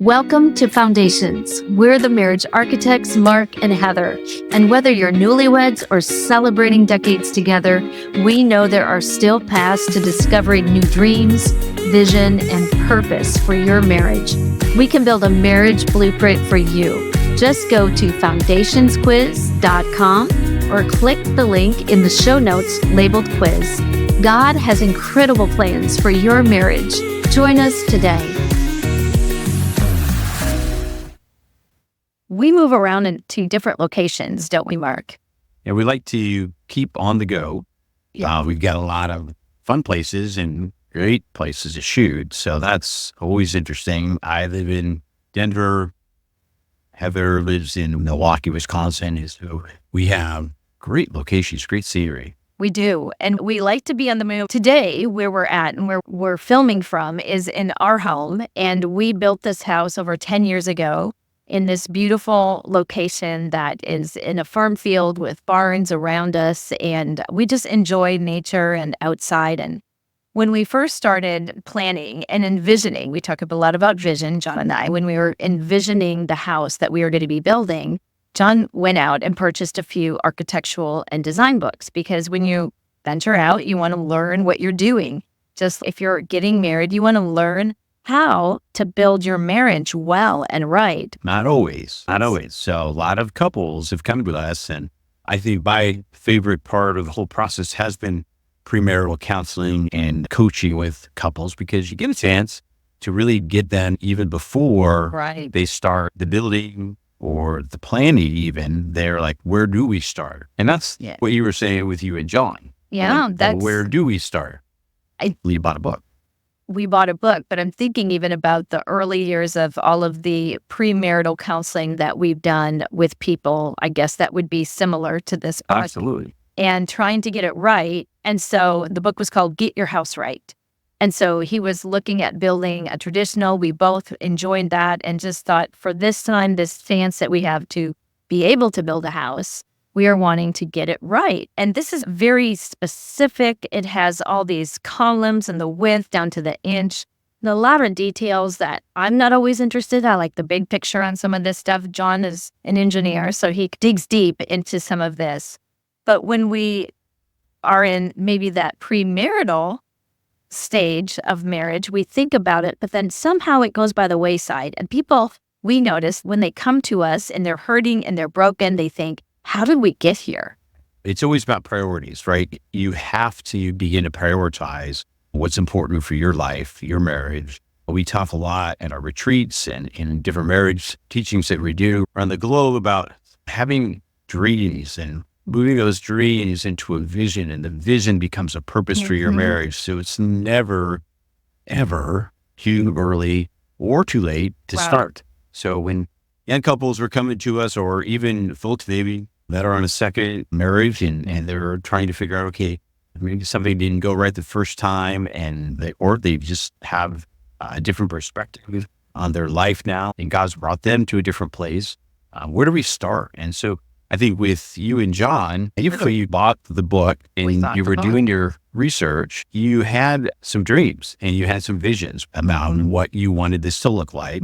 Welcome to Foundations. We're the marriage architects, Marc and Heather. And whether you're newlyweds or celebrating decades together, we know there are still paths to discovering new dreams, vision, and purpose for your marriage. We can build a marriage blueprint for you. Just go to foundationsquiz.com or click the link in the show notes labeled quiz. God has incredible plans for your marriage. Join us today. We move around into different locations, don't we, Marc? Yeah, we like to keep on the go. Yeah. We've got a lot of fun places and great places to shoot. So that's always interesting. I live in Denver. Heather lives in Milwaukee, Wisconsin. So we have great locations, great scenery. We do. And we like to be on the move. Today, where we're at and where we're filming from is in our home. And we built this house over 10 years ago in this beautiful location that is in a farm field with barns around us. And we just enjoy nature and outside. And when we first started planning and envisioning, we talk a lot about vision, John and I, when we were envisioning the house that we were going to be building, John went out and purchased a few architectural and design books, because when you venture out, you want to learn what you're doing. Just if you're getting married, you want to learn how to build your marriage well and right. Not always. So a lot of couples have come to us, and I think my favorite part of the whole process has been premarital counseling and coaching with couples, because you get a chance to really get them even before they start the building or the planning even. They're like, where do we start? And that's what you were saying with you and John. Yeah, that's where do we start? You bought a book. We bought a book, but I'm thinking even about the early years of all of the premarital counseling that we've done with people. I guess that would be similar to this project. Absolutely. And trying to get it right. And so the book was called Get Your House Right. And so he was looking at building a traditional. We both enjoyed that and just thought, for this time, this chance that we have to be able to build a house, we are wanting to get it right. And this is very specific. It has all these columns and the width down to the inch. And a lot of details that I'm not always interested in. I like the big picture on some of this stuff. John is an engineer, so he digs deep into some of this. But when we are in maybe that premarital stage of marriage, we think about it, but then somehow it goes by the wayside. And people, we notice when they come to us and they're hurting and they're broken, they think, how did we get here? It's always about priorities, right? You have to begin to prioritize what's important for your life, your marriage. We talk a lot at our retreats and in different marriage teachings that we do around the globe about having dreams and moving those dreams into a vision, and the vision becomes a purpose for your marriage. So it's never, ever too early or too late to start. So when young couples are coming to us, or even folks maybe that are on a second marriage and they're trying to figure out, okay, maybe something didn't go right the first time, and they just have a different perspective on their life now, and God's brought them to a different place. Where do we start? And so I think with you and John, you bought the book and you were doing your research, you had some dreams and you had some visions about what you wanted this to look like.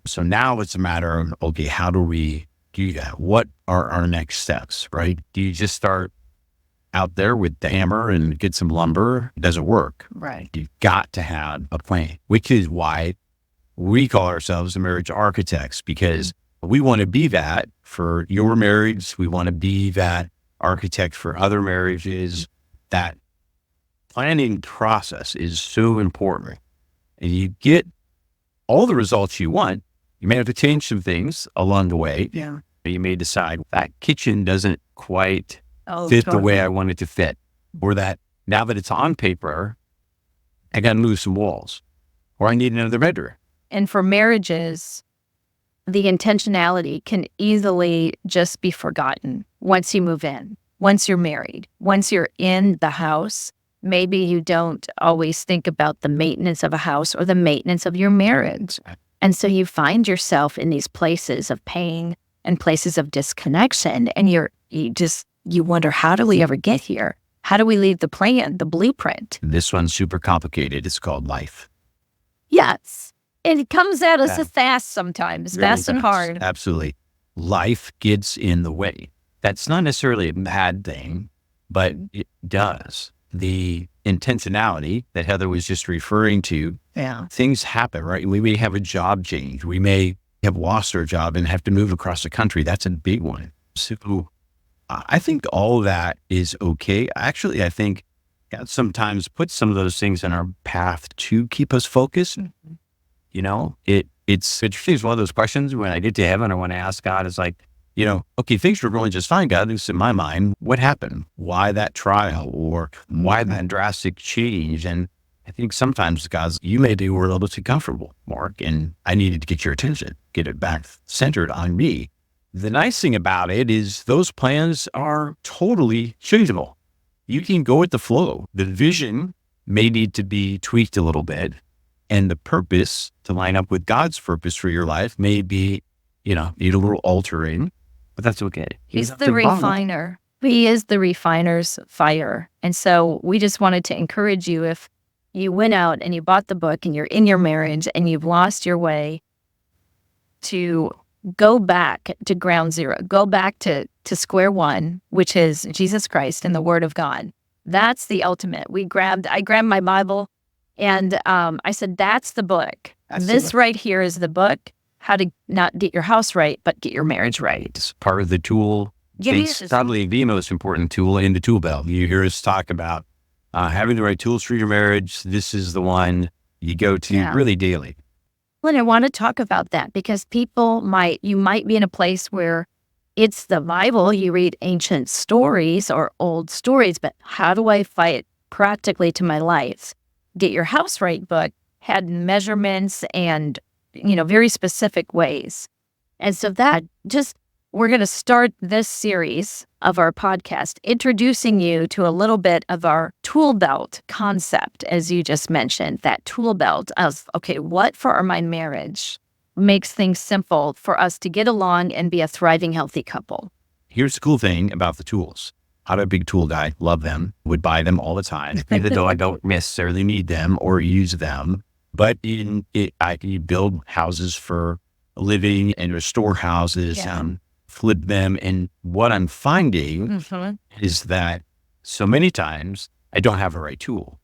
So now it's a matter of, okay, how do we do that? What are our next steps, right? Do you just start out there with the hammer and get some lumber? It doesn't work. Right. You've got to have a plan, which is why we call ourselves the marriage architects, because we want to be that for your marriage. We want to be that architect for other marriages. That planning process is so important. And you get all the results you want. You may have to change some things along the way. Yeah. You may decide that kitchen doesn't quite fit the way I want it to fit. Or that now that it's on paper, I got to move some walls. Or I need another bedroom. And for marriages, the intentionality can easily just be forgotten once you move in, once you're married, once you're in the house. Maybe you don't always think about the maintenance of a house or the maintenance of your marriage. And so you find yourself in these places of pain and places of disconnection. And you wonder, how do we ever get here? How do we leave the plan, the blueprint? This one's super complicated. It's called life. Yes. It comes at us Yeah. fast sometimes, Very fast and fast. hard. Absolutely. Life gets in the way. That's not necessarily a bad thing, but it does. The intentionality that Heather was just referring to, Yeah. things happen, right? We may have a job change. We may have lost our job and have to move across the country. That's a big one. So I think all of that is okay. Actually, I think God sometimes puts some of those things in our path to keep us focused. You know, it's one of those questions when I get to heaven, I want to ask God, it's like, okay, things were going just fine, God. At least in my mind, what happened? Why that trial, or why that drastic change? And I think sometimes, guys, you may be a little bit too comfortable, Mark, and I needed to get your attention, get it back centered on me. The nice thing about it is those plans are totally changeable. You can go with the flow. The vision may need to be tweaked a little bit, and the purpose to line up with God's purpose for your life may be, need a little altering, but that's okay. He's the refiner. He is the refiner's fire. And so we just wanted to encourage you, if you went out and you bought the book and you're in your marriage and you've lost your way, to go back to ground zero, go back to square one, which is Jesus Christ and the Word of God. That's the ultimate. I grabbed my Bible and I said, that's the book. This right here is the book, how to not get your house right, but get your marriage right. It's part of the tool. Yes. It's probably the most important tool in the tool belt. You hear us talk about having the right tools for your marriage. This is the one you go to really daily. Well, and I want to talk about that because you might be in a place where it's the Bible, you read ancient stories or old stories, but how do I apply it practically to my life? Get Your House Right book had measurements and, very specific ways. And so we're going to start this series of our podcast, introducing you to a little bit of our tool belt concept, as you just mentioned, that tool belt of, okay, what for my marriage makes things simple for us to get along and be a thriving, healthy couple. Here's the cool thing about the tools. I'm a big tool guy, love them, would buy them all the time, even though I don't necessarily need them or use them. But you build houses for a living and restore houses, flip them. And what I'm finding is that so many times I don't have a right tool.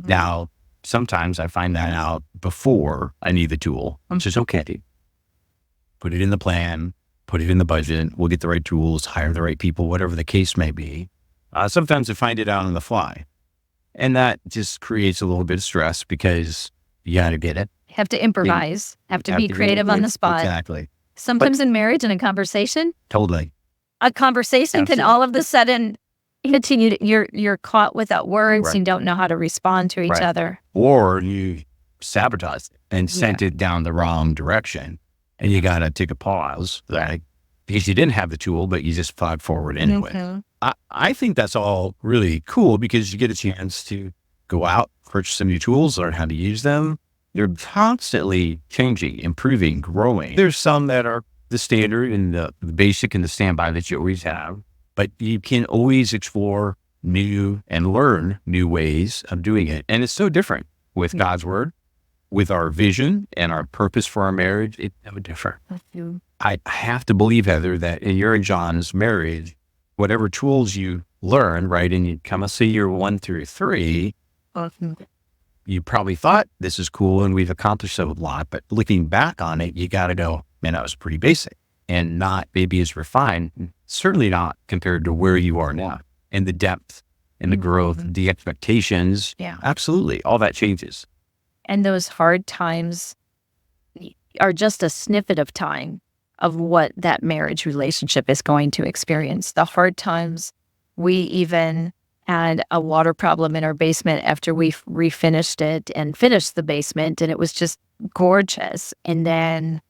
Now, sometimes I find that out before I need the tool. I'm just okay. Put it in the plan, put it in the budget. We'll get the right tools, hire the right people, whatever the case may be. Sometimes I find it out on the fly. And that just creates a little bit of stress because you got to get it. Have to improvise, have to be creative on the spot. Exactly. Sometimes in marriage, in a conversation. Totally. A conversation can all of a sudden continue. You're caught without words. Right. You don't know how to respond to each other. Or you sabotage it and sent it down the wrong direction. And you got to take a pause, right? Because you didn't have the tool, but you just fought forward anyway. I think that's all really cool because you get a chance to go out, purchase some new tools, learn how to use them. They're constantly changing, improving, growing. There's some that are the standard and the basic and the standby that you always have, but you can always explore new and learn new ways of doing it. And it's so different with God's word, with our vision and our purpose for our marriage. It's so different. I have to believe, Heather, that in your and John's marriage, whatever tools you learn, right, and you come and see year 1 through 3, you probably thought this is cool and we've accomplished a lot, but looking back on it, you got to go, man, that was pretty basic and not maybe as refined, certainly not compared to where you are now and the depth and the growth, the expectations. Yeah, absolutely. All that changes. And those hard times are just a snippet of time of what that marriage relationship is going to experience. The hard times, we even had a water problem in our basement after we refinished it and finished the basement, and it was just gorgeous. And then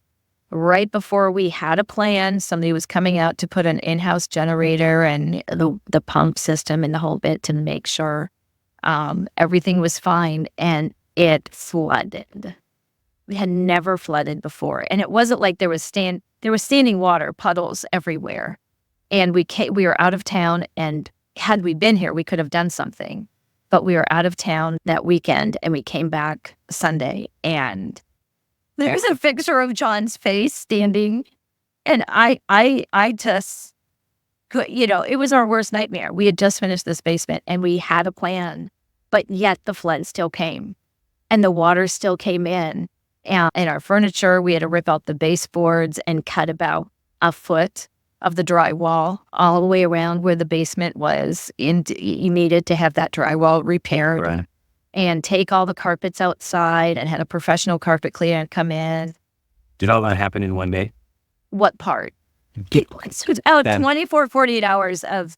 right before we had a plan, somebody was coming out to put an in-house generator and the pump system and the whole bit to make sure everything was fine, and it flooded. We had never flooded before, and it wasn't like there was standing water, puddles everywhere. And we were out of town, and had we been here, we could have done something. But we were out of town that weekend, and we came back Sunday, and There's a picture of John's face standing, and I just could, it was our worst nightmare. We had just finished this basement, and we had a plan, but yet the flood still came, and the water still came in our furniture. We had to rip out the baseboards and cut about a foot of the drywall all the way around where the basement was. And you needed to have that drywall repaired. Right. And take all the carpets outside and had a professional carpet cleaner come in. Did all that happen in one day? What part? Then- 24, 48 hours of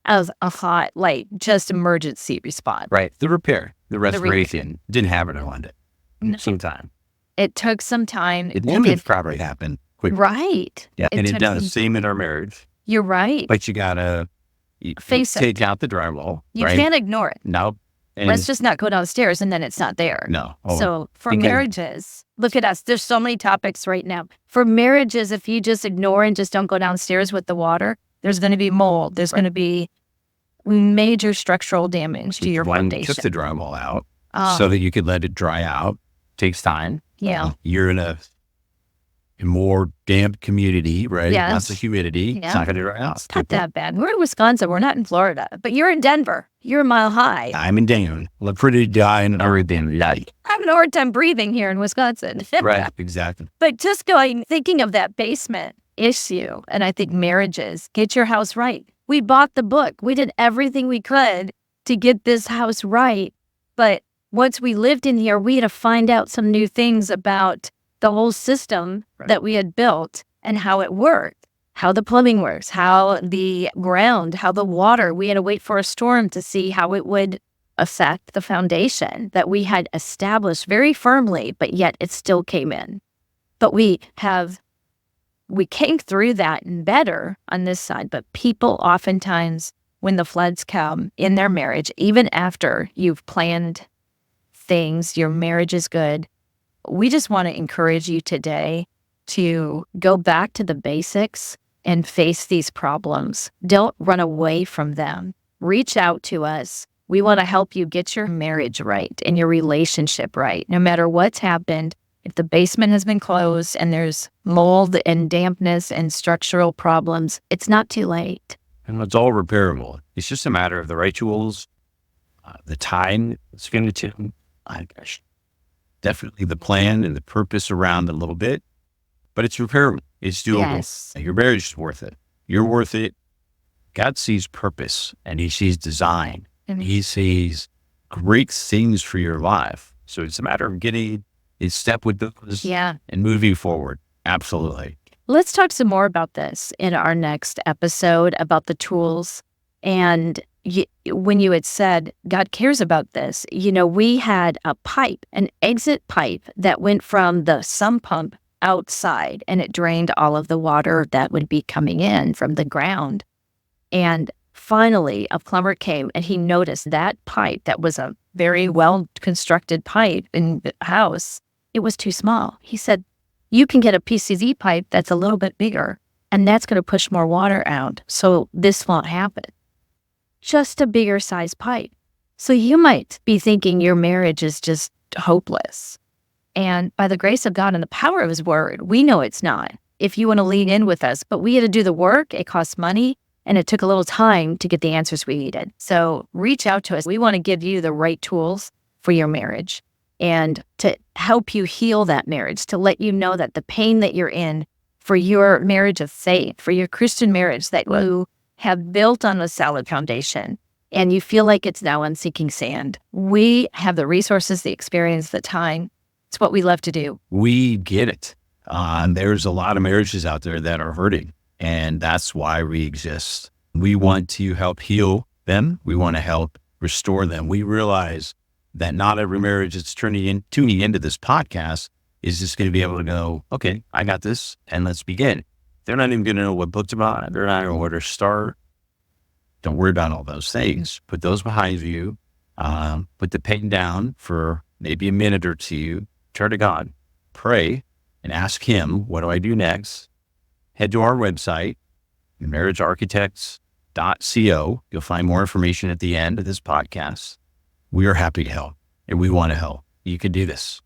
a hot, just emergency response. Right. The repair, the repair. restoration. Didn't happen in one day. No. Sometime. It took some time. It wouldn't probably happen quickly. Right. Yeah. And it took does. some- Same in our marriage. You're right. But you gotta Face it. take out the drywall. You right? can't ignore it. No. And Let's just not go downstairs and then it's not there. no. Oh, So for because- marriages, look at us. There's so many topics right now. For marriages, if you just ignore and just don't go downstairs with the water, there's going to be mold. There's going to be major structural damage to your One foundation. took the drywall out Oh, so that you could let it dry out. Takes time. yeah. You're in a more damp community, right? Yes. Lots of humidity. Yeah. It's not going to dry out. It's not that bad. We're in Wisconsin. We're not in Florida, but you're in Denver. You're a mile high. I'm in down. Look pretty dying. Everything like. I'm having a hard time breathing here in Wisconsin. Right. Exactly. But just thinking of that basement issue, and I think marriages, get your house right. We bought the book. We did everything we could to get this house right. But once we lived in here, we had to find out some new things about the whole system that we had built and how it worked, how the plumbing works, how the ground, how the water. We had to wait for a storm to see how it would affect the foundation that we had established very firmly, but yet it still came in. But we came through that and better on this side. But people oftentimes, when the floods come in their marriage, even after you've planned things, your marriage is good, we just want to encourage you today to go back to the basics and face these problems. Don't run away from them. Reach out to us. We want to help you get your marriage right and your relationship right. No matter what's happened, if the basement has been closed and there's mold and dampness and structural problems, it's not too late. And it's all repairable. It's just a matter of the right tools, the time it's going to take. Gosh. Definitely the plan and the purpose around it a little bit, but it's repairable. It's doable. Yes. Your marriage is worth it. You're worth it. God sees purpose and he sees design. Mhm. He sees great things for your life. So it's a matter of getting in step with those Yeah. and moving forward. Absolutely. Let's talk some more about this in our next episode about the tools. And when you had said God cares about this, we had a pipe, an exit pipe that went from the sump pump outside and it drained all of the water that would be coming in from the ground. And finally, a plumber came and he noticed that pipe that was a very well constructed pipe in the house. It was too small. He said, you can get a PCZ pipe that's a little bit bigger and that's going to push more water out. So this won't happen. Just a bigger size pipe. So you might be thinking your marriage is just hopeless. And by the grace of God and the power of his word, we know it's not. If you want to lean in with us, but we had to do the work, it costs money, and it took a little time to get the answers we needed. So reach out to us. We want to give you the right tools for your marriage and to help you heal that marriage, to let you know that the pain that you're in for your marriage of faith, for your Christian marriage that you have built on a solid foundation and you feel like it's now on sinking sand. We have the resources, the experience, the time. It's what we love to do. We get it. There's a lot of marriages out there that are hurting, and that's why we exist. We want to help heal them. We want to help restore them. We realize that not every marriage that's tuning into this podcast is just going to be able to go, okay, I got this, and let's begin. They're not even going to know what book to buy. They're not going to know where to start. Don't worry about all those things. Put those behind you. Put the pain down for maybe a minute or two. Turn to God. Pray and ask him, what do I do next? Head to our website, marriagearchitects.co. You'll find more information at the end of this podcast. We are happy to help, and we want to help. You can do this.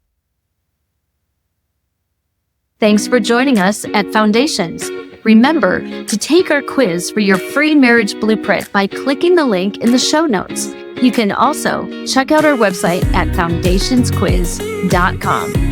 Thanks for joining us at Foundations. Remember to take our quiz for your free marriage blueprint by clicking the link in the show notes. You can also check out our website at foundationsquiz.com.